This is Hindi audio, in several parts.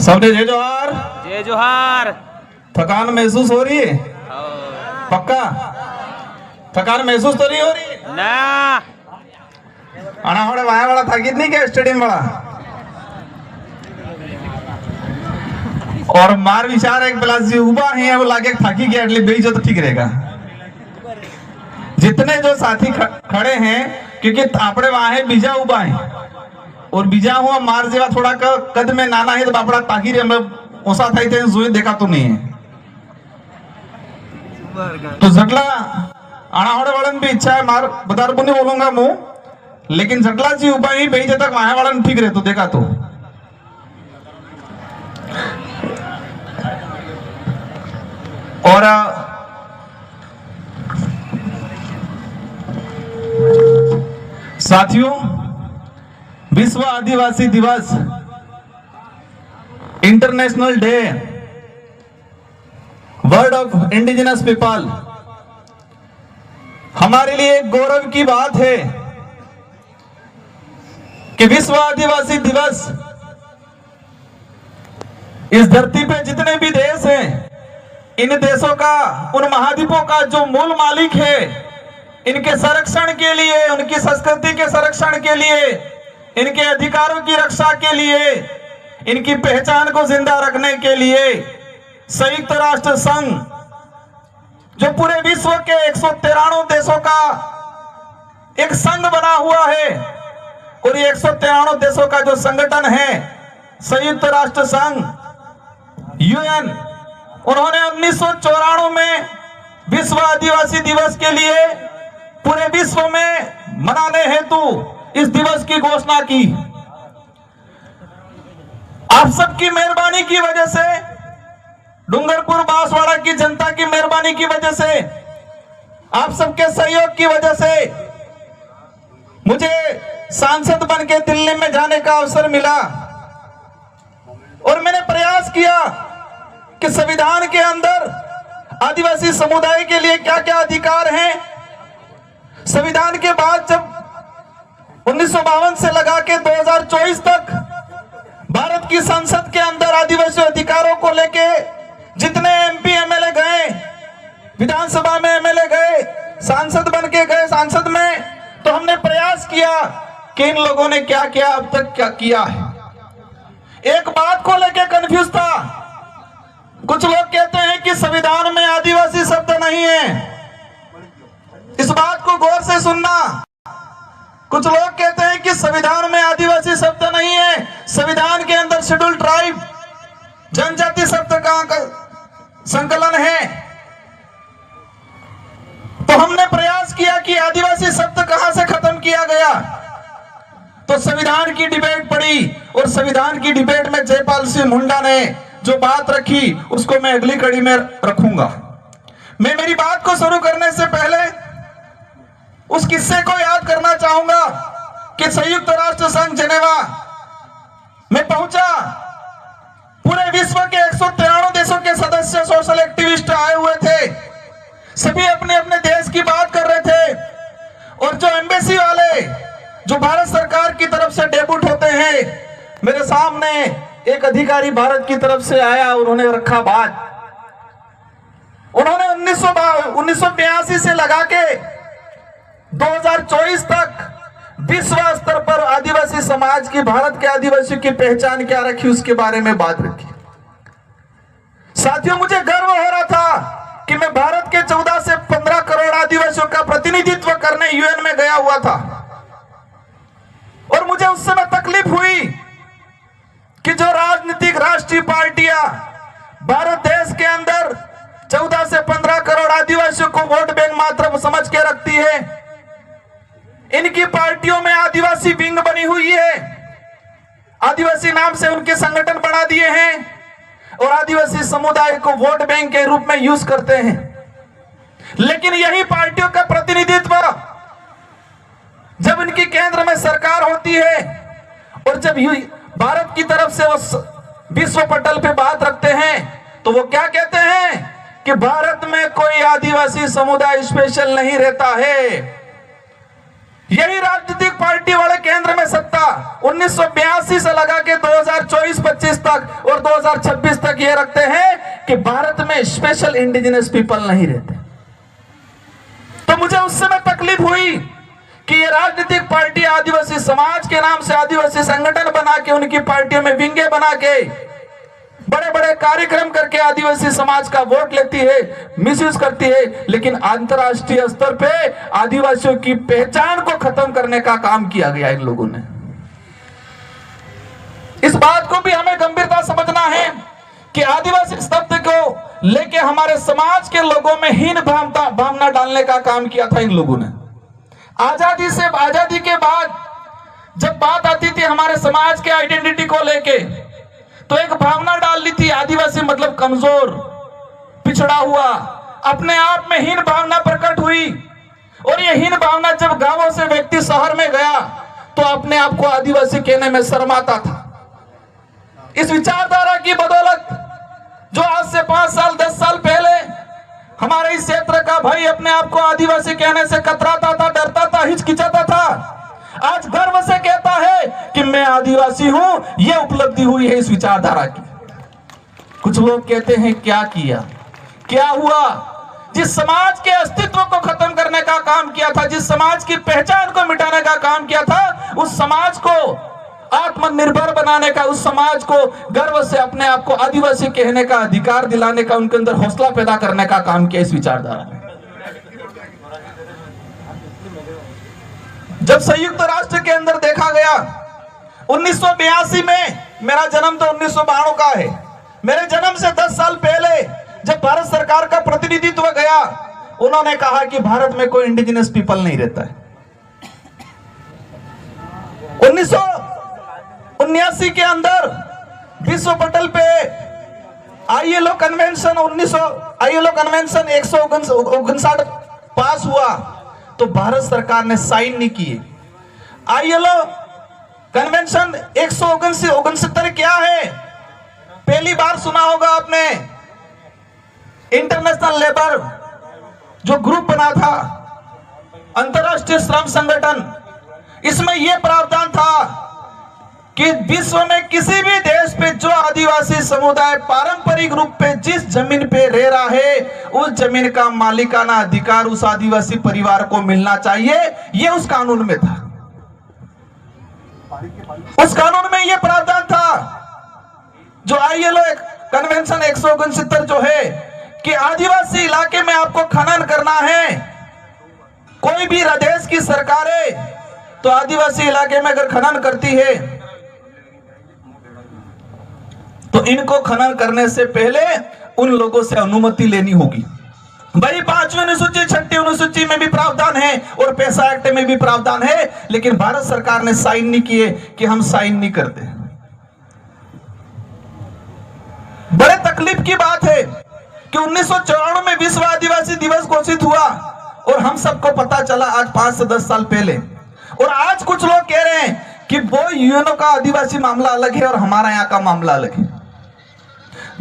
सबने जय जोहार। जय जोहार। थकान महसूस हो रही है? पक्का थकान महसूस तो नहीं हो रही ना? आना होड़े वाया वाला थाकी नहीं क्या स्टेडियम वाला? और मार विचार एक प्लस जी उबा है वो लागे थाकी के एटली बेई जो तो ठीक रहेगा। जितने जो साथी खड़े हैं क्योंकि आपड़े वहां है बीजा उबा है और बीजा हुआ मार जेवा थोड़ा कद में नाना है तो बापड़ा ताकी रे मैं ओसा थाई थे जुए देखा तो नहीं है तो जटला आना होड़े वालन भी इच्छा है मार बदार को नहीं बोलूंगा मुंह लेकिन जटला जी उबा ही बेई तक वहां वालन ठीक रहे तो देखा तो और साथियों विश्व आदिवासी दिवस international day world of indigenous people हमारे लिए एक गौरव की बात है कि विश्व आदिवासी दिवस इस धरती पे जितने भी देश हैं इन देशों का उन महाद्वीपों का जो मूल मालिक है इनके संरक्षण के लिए उनकी संस्कृति के संरक्षण के लिए इनके अधिकारों की रक्षा के लिए इनकी पहचान को जिंदा रखने के लिए संयुक्त राष्ट्र संघ जो पूरे विश्व के 193 देशों का एक संघ बना हुआ है और ये 193 देशों का जो संगठन है संयुक्त राष्ट्र संघ यूएन उन्होंने 1994 में विश्व आदिवासी दिवस के लिए पूरे विश्व में मनाने हेतु इस दिवस की घोषणा की। आप सबकी मेहरबानी की वजह से डूंगरपुर बांसवाड़ा की जनता की मेहरबानी की वजह से आप सबके सहयोग की वजह से मुझे सांसद बन के दिल्ली में जाने का अवसर मिला और मैंने प्रयास किया कि संविधान के अंदर आदिवासी समुदाय के लिए क्या क्या अधिकार हैं। संविधान के बाद जब 1952 से लगा के 2024 तक भारत की संसद के अंदर आदिवासी अधिकारों को लेके जितने एमपी एमएलए गए विधानसभा में एमएलए गए सांसद बन के गए सांसद में तो हमने प्रयास किया कि इन लोगों ने क्या क्या अब तक क्या किया है। एक बात को लेके कंफ्यूज था। कुछ लोग कहते हैं कि संविधान में आदिवासी शब्द नहीं है, इस बात को गौर से सुनना। कुछ लोग कहते हैं कि संविधान में आदिवासी शब्द नहीं है, संविधान के अंदर शेड्यूल ट्राइब जनजाति शब्द का संकलन है। तो हमने प्रयास किया कि आदिवासी शब्द कहां से खत्म किया गया तो संविधान की डिबेट पड़ी और संविधान की डिबेट में जयपाल सिंह मुंडा ने जो बात रखी उसको मैं अगली कड़ी में रखूंगा। मैं मेरी बात को शुरू करने से पहले उस किस्से को याद करना चाहूंगा कि संयुक्त राष्ट्र संघ जेनेवा में पहुंचा। पूरे विश्व के 193 देशों के सदस्य सोशल एक्टिविस्ट आए हुए थे। सभी अपने अपने देश की बात कर रहे थे और जो एम्बेसी वाले जो भारत सरकार की तरफ से डेब्यूट होते हैं मेरे सामने एक अधिकारी भारत की तरफ से आया। उन्होंने रखा बात। उन्होंने 1982 से लगा के 2024 तक विश्व स्तर पर आदिवासी समाज की भारत के आदिवासियों की पहचान क्या रखी उसके बारे में बात रखी। साथियों मुझे गर्व हो रहा था कि मैं भारत के 14 से 15 करोड़ आदिवासियों का प्रतिनिधित्व करने यूएन में गया हुआ था और मुझे उस समय तकलीफ हुई कि जो राजनीतिक राष्ट्रीय पार्टियां भारत देश के अंदर 14 से 15 करोड़ आदिवासियों को वोट बैंक मात्र समझ के रखती है, इनकी पार्टियों में आदिवासी विंग बनी हुई है, आदिवासी नाम से उनके संगठन बना दिए हैं और आदिवासी समुदाय को वोट बैंक के रूप में यूज करते हैं। लेकिन यही पार्टियों का प्रतिनिधित्व जब इनकी केंद्र में सरकार होती है और जब भारत की तरफ से वो विश्व पटल पे बात रखते हैं तो वो क्या कहते हैं कि भारत में कोई आदिवासी समुदाय स्पेशल नहीं रहता है। यही राजनीतिक पार्टी वाले केंद्र में सत्ता 1982 से लगा के 2024-25 तक और 2026 तक ये रखते हैं कि भारत में स्पेशल इंडिजिनस पीपल नहीं रहते। तो मुझे उस समय तकलीफ हुई कि ये राजनीतिक पार्टी आदिवासी समाज के नाम से आदिवासी संगठन बना के, उनकी पार्टियों में विंगे बना के, बड़े बड़े कार्यक्रम करके आदिवासी समाज का वोट लेती है, मिसयूज करती है, लेकिन अंतरराष्ट्रीय स्तर पे आदिवासियों की पहचान को खत्म करने का काम किया गया इन लोगों ने। इस बात को भी हमें गंभीरता समझना है कि आदिवासी शब्द को लेके हमारे समाज के लोगों में हीन भावना डालने का काम किया था इन लोगों ने। आजादी के बाद जब बात आती थी हमारे समाज के आइडेंटिटी को लेके, तो एक भावना डाल ली थी, आदिवासी मतलब कमजोर, पिछड़ा हुआ, अपने आप में हीन भावना प्रकट हुई। और ये हीन भावना जब गांवों से व्यक्ति शहर में गया तो अपने आप को आदिवासी कहने में शर्माता था। इस विचारधारा की बदौलत जो आज से 5 साल 10 साल पहले हमारे इस क्षेत्र का भाई अपने आप को आदिवासी कहने से कतराता था, डरता था, हिचकिचाता था, आज गर्व से कहता है कि मैं आदिवासी हूं। यह उपलब्धि हुई है इस विचारधारा की। कुछ लोग कहते हैं क्या किया, क्या हुआ? जिस समाज के अस्तित्व को खत्म करने का काम किया था, जिस समाज की पहचान को मिटाने का काम किया था, उस समाज को आत्मनिर्भर बनाने का, उस समाज को गर्व से अपने आप को आदिवासी कहने का अधिकार दिलाने का, उनके अंदर हौसला पैदा करने का काम किया इस विचारधारा ने। जब संयुक्त राष्ट्र के अंदर देखा गया 1982 में, मेरा जन्म तो 1992 का है, मेरे जन्म से 10 साल पहले जब भारत सरकार का प्रतिनिधित्व गया, उन्होंने कहा कि भारत में कोई इंडिजिनस पीपल नहीं रहता है। 1979 के अंदर विश्व पटल पे आईएलओ कन्वेंशन 159 पास हुआ, तो भारत सरकार ने साइन नहीं किए। आईएलओ कन्वेंशन 169 क्या है? पहली बार सुना होगा आपने। इंटरनेशनल लेबर जो ग्रुप बना था, अंतरराष्ट्रीय श्रम संगठन, इसमें यह प्रावधान था कि विश्व में किसी भी देश पे जो आदिवासी समुदाय पारंपरिक रूप पे जिस जमीन पे रह रहा है, उस जमीन का मालिकाना अधिकार उस आदिवासी परिवार को मिलना चाहिए। ये उस कानून में था, उस कानून में यह प्रावधान था। जो आईएलओ कन्वेंशन 169 जो है कि आदिवासी इलाके में आपको खनन करना है, कोई भी देश की सरकारें तो आदिवासी इलाके में अगर खनन करती है तो इनको खनन करने से पहले उन लोगों से अनुमति लेनी होगी। भाई 5वीं अनुसूची 6ठी अनुसूची में भी प्रावधान है और पैसा एक्ट में भी प्रावधान है, लेकिन भारत सरकार ने साइन नहीं किए कि हम साइन नहीं करते। बड़े तकलीफ की बात है कि 1994 में विश्व आदिवासी दिवस घोषित हुआ और हम सबको पता चला आज 5 से 10 साल पहले। और आज कुछ लोग कह रहे हैं कि वो यूएनओ का आदिवासी मामला अलग है और हमारा यहाँ का मामला अलग है।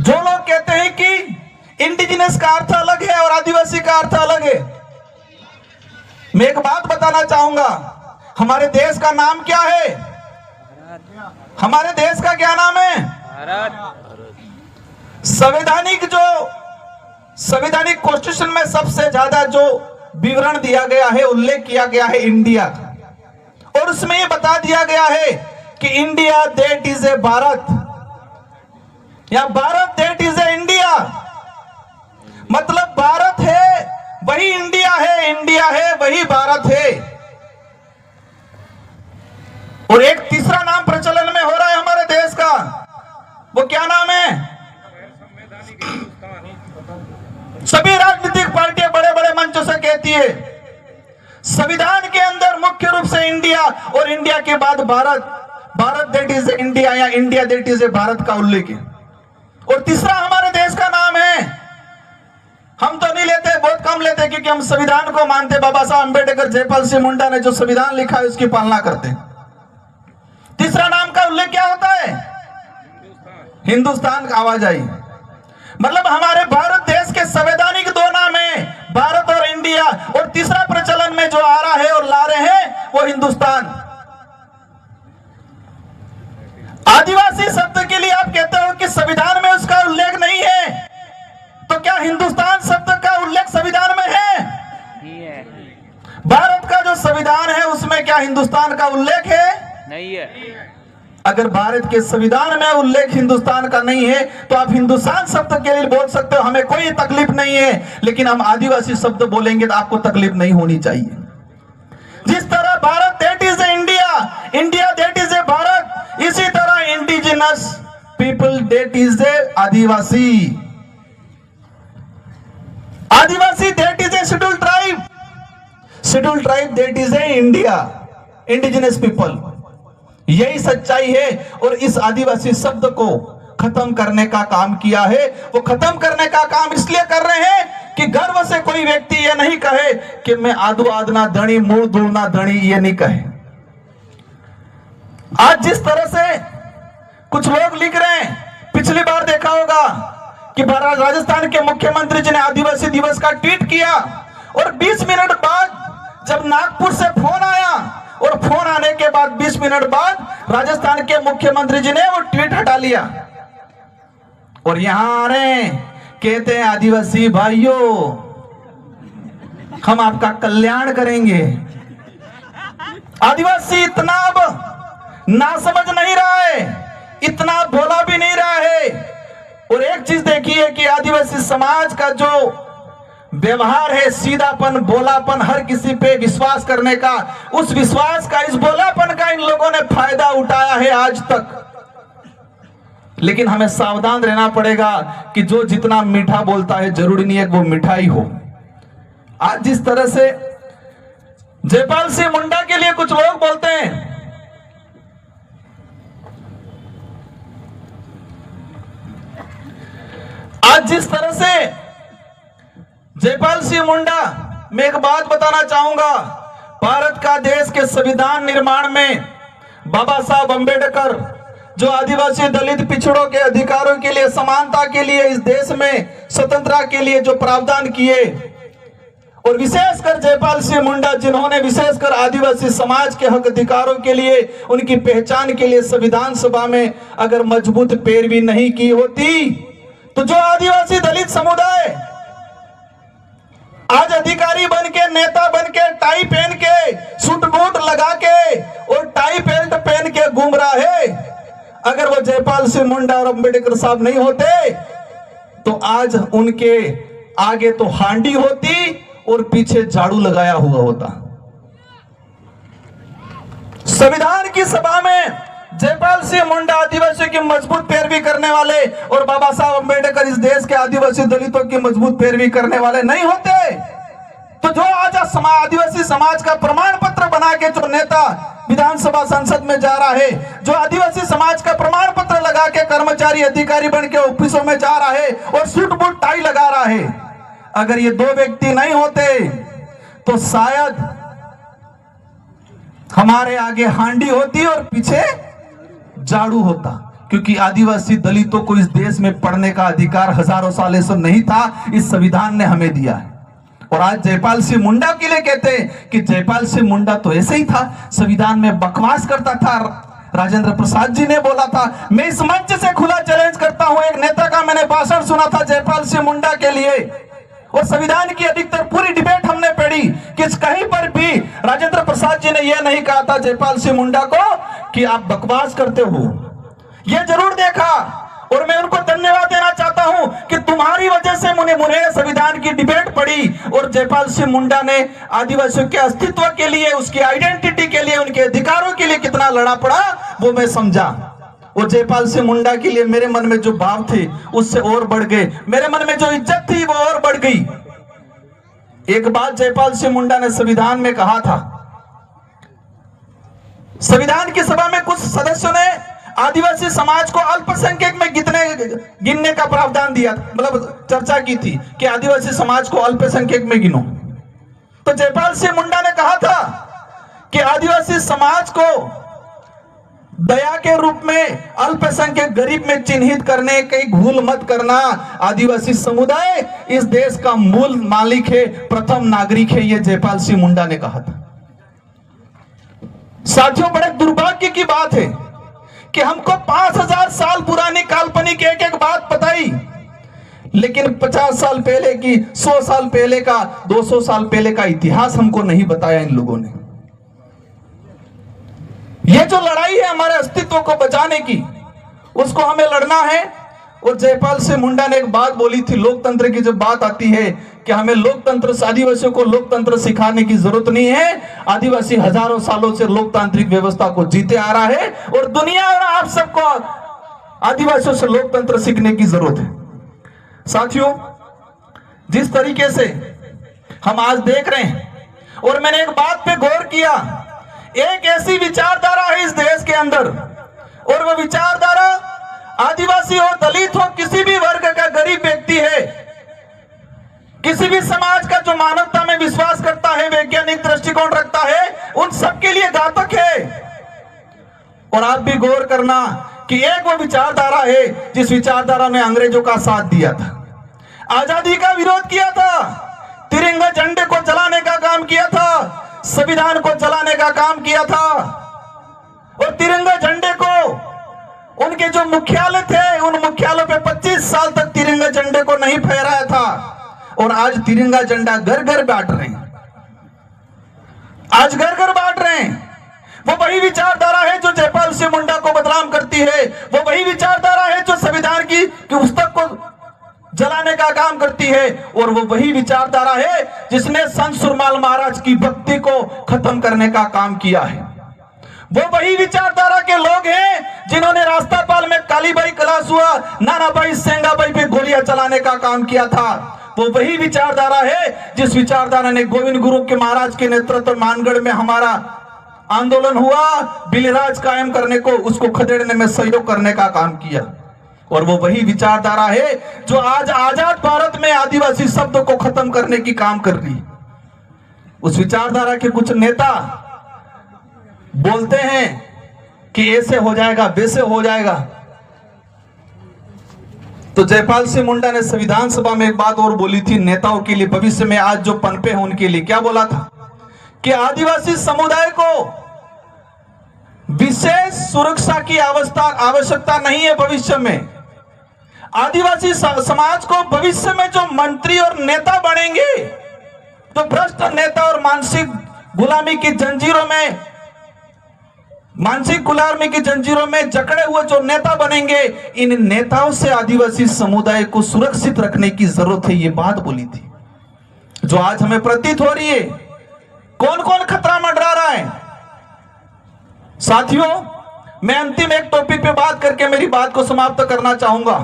जो लोग कहते हैं कि इंडिजिनस का अर्थ अलग है और आदिवासी का अर्थ अलग है, मैं एक बात बताना चाहूंगा, हमारे देश का नाम क्या है? हमारे देश का क्या नाम है? संवैधानिक कॉन्स्टिट्यूशन में सबसे ज्यादा जो विवरण दिया गया है, उल्लेख किया गया है इंडिया, और उसमें यह बता दिया गया है कि India that is a Bharat, या Bharat that is a India. मतलब भारत है वही इंडिया है, इंडिया है वही भारत है। और एक तीसरा नाम प्रचलन में हो रहा है हमारे देश का, वो क्या नाम है? सभी राजनीतिक पार्टियां बड़े बड़े मंचों से कहती है संविधान के अंदर मुख्य रूप से इंडिया और इंडिया के बाद Bharat, Bharat that is India या इंडिया दैट इज भारत का उल्लेख है। और तीसरा हमारे देश का नाम है, हम तो नहीं लेते, बहुत कम लेते, क्योंकि हम संविधान को मानते। बाबा साहब अंबेडकर, जयपाल सिंह मुंडा ने जो संविधान लिखा है उसकी पालना करते। तीसरा नाम का उल्लेख क्या होता है? हिंदुस्तान का आवाज आई। मतलब हमारे भारत देश के संवैधानिक 2 नाम है, भारत और इंडिया, और तीसरा प्रचलन में जो आ रहा है और ला रहे हैं वो हिंदुस्तान। आदिवासी शब्द के लिए आप कहते हो कि संविधान में उसका उल्लेख नहीं है, तो क्या हिंदुस्तान शब्द का उल्लेख संविधान में है? भारत का जो संविधान है उसमें क्या हिंदुस्तान का उल्लेख है? नहीं है। अगर भारत के संविधान में उल्लेख हिंदुस्तान का नहीं है तो आप हिंदुस्तान शब्द के लिए बोल सकते हो, हमें कोई तकलीफ नहीं है, लेकिन हम आदिवासी शब्द बोलेंगे तो आपको तकलीफ नहीं होनी चाहिए। जिस तरह Bharat that is India, India that is a Bharat, इसी तरह indigenous people that is A Adivasi, Adivasi that is A schedule tribe, schedule tribe that is a India, indigenous people. यही सच्चाई है। और इस आदिवासी शब्द को खत्म करने का काम किया है। वो खत्म करने का काम इसलिए कर रहे हैं कि गर्व से कोई व्यक्ति ये नहीं कहे कि मैं आदू आदना धनी मूल दूना धनी, ये नहीं कहे। आज जिस तरह से कुछ लोग लिख रहे हैं, पिछली बार देखा होगा कि राजस्थान के मुख्यमंत्री जी ने आदिवासी दिवस का ट्वीट किया और 20 मिनट बाद जब नागपुर से फोन आया और फोन आने के बाद 20 मिनट बाद राजस्थान के मुख्यमंत्री जी ने वो ट्वीट हटा लिया और यहां आ रहे हैं, कहते हैं आदिवासी भाइयों हम आपका कल्याण करेंगे। आदिवासी इतना अब ना समझ नहीं रहा है, इतना भोला भी नहीं रहा है। और एक चीज देखिए कि आदिवासी समाज का जो व्यवहार है, सीधापन, भोलापन, हर किसी पे विश्वास करने का, उस विश्वास का, इस भोलापन का इन लोगों ने फायदा उठाया है आज तक। लेकिन हमें सावधान रहना पड़ेगा कि जो जितना मीठा बोलता है जरूरी नहीं है कि वो मिठाई हो। आज जिस तरह से जयपाल सिंह मुंडा के लिए कुछ लोग बोलते हैं, आज जिस तरह से जयपाल सिंह मुंडा, मैं एक बात बताना चाहूंगा, भारत का देश के संविधान निर्माण में बाबा साहब अंबेडकर जो आदिवासी दलित पिछड़ों के अधिकारों के लिए, समानता के लिए, इस देश में स्वतंत्रता के लिए जो प्रावधान किए, और विशेषकर जयपाल सिंह मुंडा जिन्होंने विशेषकर आदिवासी समाज के हक अधिकारों के लिए, उनकी पहचान के लिए संविधान सभा में अगर मजबूत पैरवी नहीं की होती तो जो आदिवासी दलित समुदाय आज अधिकारी बन के, नेता बन के, टाई पहन के, सूट बूट लगा के और टाई बेल्ट पहन के घूम रहा है, अगर वो जयपाल सिंह मुंडा और अंबेडकर साहब नहीं होते तो आज उनके आगे तो हांडी होती और पीछे झाड़ू लगाया हुआ होता। संविधान की सभा में जयपाल सिंह मुंडा आदिवासियों की मजबूत पैरवी करने वाले और बाबा साहब अंबेडकर इस देश के आदिवासी दलितों की मजबूत पैरवी करने वाले नहीं होते तो जो आज आदिवासी समाज का प्रमाण पत्र बना के जो नेता विधानसभा संसद में जा रहा है, जो आदिवासी समाज का प्रमाण पत्र लगा के कर्मचारी अधिकारी बन के ऑफिसों में जा रहा है और सूट बूट टाई लगा रहा है, अगर ये दो व्यक्ति नहीं होते तो शायद हमारे आगे हांडी होती और पीछे झाड़ू होता। क्योंकि आदिवासी दलितों को इस देश में पढ़ने का अधिकार हजारों सालों से नहीं था, इस संविधान ने हमें दिया है। और आज जयपाल सिंह मुंडा के लिए कहते हैं कि जयपाल सिंह मुंडा तो ऐसे ही था, संविधान में बकवास करता था, राजेंद्र प्रसाद जी ने बोला था। मैं इस मंच से खुला चैलेंज करता हूं, एक नेता का मैंने भाषण सुना था जयपाल सिंह मुंडा के लिए, और संविधान की अधिकतर पूरी डिबेट हमने पढ़ी कि कहीं पर भी राजेंद्र प्रसाद जी ने यह नहीं कहा था जयपाल सिंह मुंडा को कि आप बकवास करते हो। यह जरूर देखा और मैं उनको धन्यवाद देना चाहता हूं कि तुम्हारी वजह से मुझे संविधान की डिबेट पढ़ी और जयपाल सिंह मुंडा ने आदिवासियों के अस्तित्व के लिए, उसकी आइडेंटिटी के लिए, उनके अधिकारों के लिए कितना लड़ा पड़ा वो मैं समझा। वो जयपाल सिंह मुंडा के लिए मेरे मन में जो भाव थे उससे और बढ़ गए, मेरे मन में जो इज्जत थी वो और बढ़ गई। एक बात जयपाल सिंह मुंडा ने संविधान में कहा था, संविधान की सभा में कुछ सदस्यों ने आदिवासी समाज को अल्पसंख्यक में गिनने का प्रावधान दिया, मतलब चर्चा की थी कि आदिवासी समाज को अल्पसंख्यक में गिनो। तो जयपाल सिंह मुंडा ने कहा था कि आदिवासी समाज को दया के रूप में अल्पसंख्यक गरीब में चिन्हित करने की भूल मत करना। आदिवासी समुदाय इस देश का मूल मालिक है, प्रथम नागरिक है, यह जयपाल सिंह मुंडा ने कहा था। साथियों, बड़े दुर्भाग्य की बात है कि हमको 5000 साल पुरानी काल्पनिक एक एक बात बताई, लेकिन 50 साल पहले की, 100 साल पहले का, 200 साल पहले का इतिहास हमको नहीं बताया इन लोगों ने। ये जो लड़ाई है हमारे अस्तित्व को बचाने की, उसको हमें लड़ना है। और जयपाल सिंह मुंडा ने एक बात बोली थी, लोकतंत्र की जब बात आती है कि हमें लोकतंत्र, आदिवासियों को लोकतंत्र सिखाने की जरूरत नहीं है। आदिवासी हजारों सालों से लोकतांत्रिक व्यवस्था को जीते आ रहा है और दुनिया और आप सबको आदिवासियों से लोकतंत्र सीखने की जरूरत है। साथियों, जिस तरीके से हम आज देख रहे हैं, और मैंने एक बात पे गौर किया, एक ऐसी विचारधारा है इस देश के अंदर, और वह विचारधारा आदिवासी हो, दलित हो, किसी भी वर्ग का गरीब व्यक्ति है, किसी भी समाज का जो मानवता में विश्वास करता है, वैज्ञानिक दृष्टिकोण रखता है, उन सबके लिए घातक है। और आप भी गौर करना कि एक वो विचारधारा है जिस विचारधारा ने अंग्रेजों का साथ दिया था, आजादी का विरोध किया था, तिरंगा झंडे को जलाने का काम किया था, संविधान को जलाने का काम किया था, और तिरंगा झंडे को उनके जो मुख्यालय थे, उन मुख्यालयों पे 25 साल तक तिरंगा झंडे को नहीं फहराया था। और आज तिरंगा झंडा घर घर बांट रहे हैं, आज घर घर बांट रहे हैं। वो वही विचारधारा है जो जयपाल सिंह मुंडा को बदनाम करती है, वो वही विचारधारा है जो संविधान की पुस्तक को जलाने का काम करती है, और वो वही विचारधारा है जिसने संत सुरमाल महाराज की भक्ति को खत्म करने का काम किया है। वो वही विचारधारा के लोग हैं जिन्होंने रास्तापाल में कालीबाई कलासुआ, नानाबाई, सेंगाबाई पे गोलियां चलाने का काम किया था। वो वही विचारधारा है जिस विचारधारा ने गोविंद गुरु के महाराज के नेतृत्व मानगढ़ में हमारा आंदोलन हुआ, बिलराज कायम करने को, उसको खदेड़ने में सहयोग करने का काम किया। और वो वही विचारधारा है जो आज आजाद भारत में आदिवासी शब्द को खत्म करने की काम कर रही। उस विचारधारा के कुछ नेता बोलते हैं कि ऐसे हो जाएगा, वैसे हो जाएगा। तो जयपाल सिंह मुंडा ने संविधान सभा में एक बात और बोली थी नेताओं के लिए, भविष्य में आज जो पनपे हैं उनके लिए। क्या बोला था कि आदिवासी समुदाय को विशेष सुरक्षा की आवश्यकता नहीं है। भविष्य में आदिवासी समाज को भविष्य में जो मंत्री और नेता बनेंगे, तो भ्रष्ट नेता और मानसिक गुलामी की जंजीरों में जकड़े हुए जो नेता बनेंगे, इन नेताओं से आदिवासी समुदाय को सुरक्षित रखने की जरूरत है। ये बात बोली थी जो आज हमें प्रतीत हो रही है। कौन कौन खतरा मंडरा रहा है? साथियों, मैं अंतिम एक टॉपिक पे बात करके मेरी बात को समाप्त करना चाहूंगा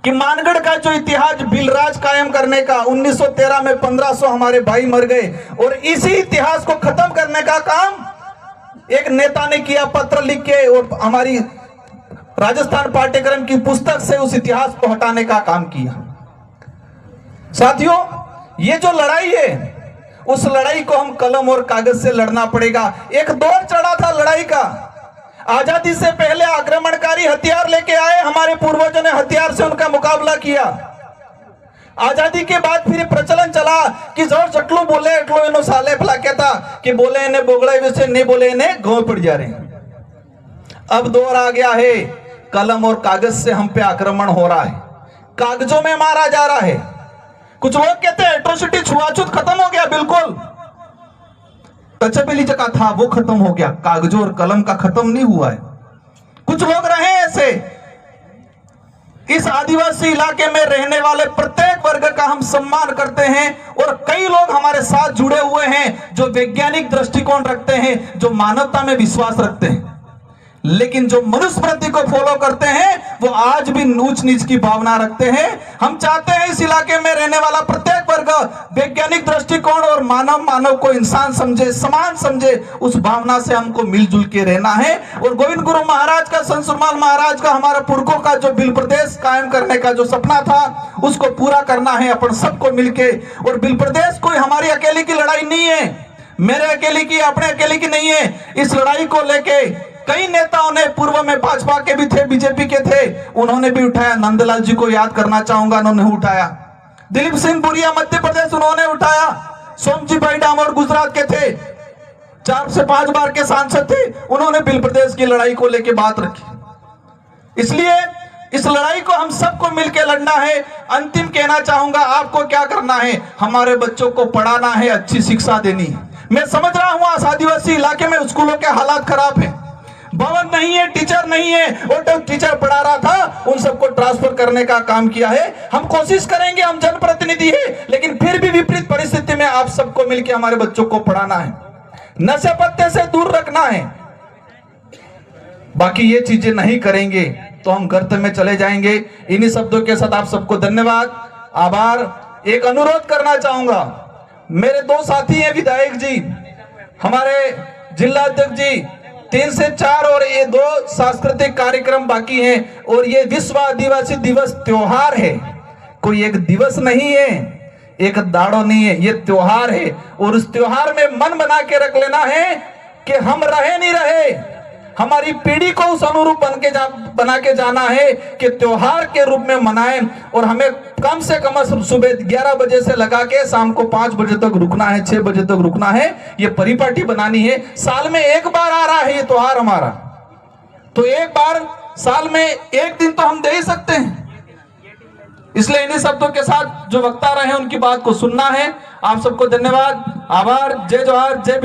कि मानगढ़ का जो इतिहास बिलराज कायम करने का, 1913 में 1500 हमारे भाई मर गए, और इसी इतिहास को खत्म करने का काम एक नेता ने किया, पत्र लिख के, और हमारी राजस्थान पाठ्यक्रम की पुस्तक से उस इतिहास को हटाने का काम किया। साथियों, ये जो लड़ाई है, उस लड़ाई को हम कलम और कागज से लड़ना पड़ेगा। एक दौर चढ़ा था लड़ाई का। आजादी से पहले आक्रमणकारी हथियार लेके आए, हमारे पूर्वजों ने हथियार से उनका मुकाबला किया। आजादी के बाद फिर प्रचलन चला कि जोर चटलू बोले एटलो इनो साले फला कहता कि बोले इन्हें बोगड़ा वैसे नहीं बोले इन्हें गांव पड़ जा रहे हैं। अब दौर आ गया है, कलम और कागज से हम पे आक्रमण हो रहा है, कागजों में मारा जा रहा है। कुछ लोग कहते हैं एट्रोसिटी, छुआछूत खत्म हो गया। बिल्कुल टचेबली जगह था वो खत्म हो गया, कागजों और कलम का खत्म नहीं हुआ है। कुछ लोग रहे ऐसे। इस आदिवासी इलाके में रहने वाले प्रत्येक वर्ग का हम सम्मान करते हैं, और कई लोग हमारे साथ जुड़े हुए हैं जो वैज्ञानिक दृष्टिकोण रखते हैं, जो मानवता में विश्वास रखते हैं, लेकिन जो मनुस्मृति को फॉलो करते हैं वो आज भी ऊंच नीच की भावना रखते हैं। हम चाहते हैं इस इलाके में रहने वाला प्रत्येक वर्ग वैज्ञानिक दृष्टिकोण और मानव को इंसान समझे, समान समझे। उस भावना से हमको मिलजुल के रहना है। और गोविंद गुरु महाराज का, संत सुरमाल महाराज का, हमारा पुरखों का जो बिल प्रदेश कायम करने का जो सपना था, उसको पूरा करना है अपन सबको मिलके। और बिल प्रदेश कोई हमारी अकेले की लड़ाई नहीं है, मेरे अकेले की, अपने अकेले की नहीं है। इस लड़ाई को लेके कई नेताओं ने, पूर्व में भाजपा के भी थे, बीजेपी के थे, उन्होंने भी उठाया। नंदलाल जी को याद करना चाहूंगा, उन्होंने उठाया। दिलीप सिंह बुरिया मध्य प्रदेश, उन्होंने उठाया। सोमजी भाई डामोर गुजरात के थे। 4 से 5 बार के सांसद थे, उन्होंने बिल प्रदेश की लड़ाई को लेकर बात रखी। इसलिए इस लड़ाई को हम सबको मिलकर लड़ना है। अंतिम कहना चाहूंगा, आपको क्या करना है, हमारे बच्चों को पढ़ाना है, अच्छी शिक्षा देनी है। मैं समझ रहा हूं आज आदिवासी इलाके में स्कूलों के हालात खराब है, भवन नहीं है, टीचर नहीं है, और जो टीचर पढ़ा रहा था उन सबको ट्रांसफर करने का काम किया है। हम कोशिश करेंगे, हम जनप्रतिनिधि है, लेकिन फिर भी विपरीत परिस्थिति में आप सबको मिलकर हमारे बच्चों को पढ़ाना है, नशे पत्ते से दूर रखना है। बाकी ये चीजें नहीं करेंगे तो हम गर्त में चले जाएंगे। इन्हीं शब्दों के साथ आप सबको धन्यवाद, आभार। एक अनुरोध करना चाहूंगा, मेरे 2 साथी हैं विधायक जी, हमारे जिला अध्यक्ष जी, 3 से 4 और ये 2 सांस्कृतिक कार्यक्रम बाकी हैं। और ये विश्व आदिवासी दिवस त्योहार है, कोई एक दिवस नहीं है, एक दाड़ो नहीं है, ये त्योहार है। और उस त्योहार में मन बना के रख लेना है कि हम रहे नहीं रहे, हमारी पीढ़ी को उस अनुरूप बना के जाना है कि त्योहार के रूप में मनाएं। और हमें कम से कम सुबह 11 बजे से लगा के शाम को 5 बजे तक रुकना है, 6 बजे तक रुकना है। ये परिपाटी बनानी है। साल में एक बार आ रहा है ये त्योहार हमारा, तो एक बार साल में एक दिन तो हम दे ही सकते हैं। इसलिए इन्हीं शब्दों के साथ जो वक्ता रहे उनकी बात को सुनना है। आप सबको धन्यवाद, आभार। जय जोहार, जय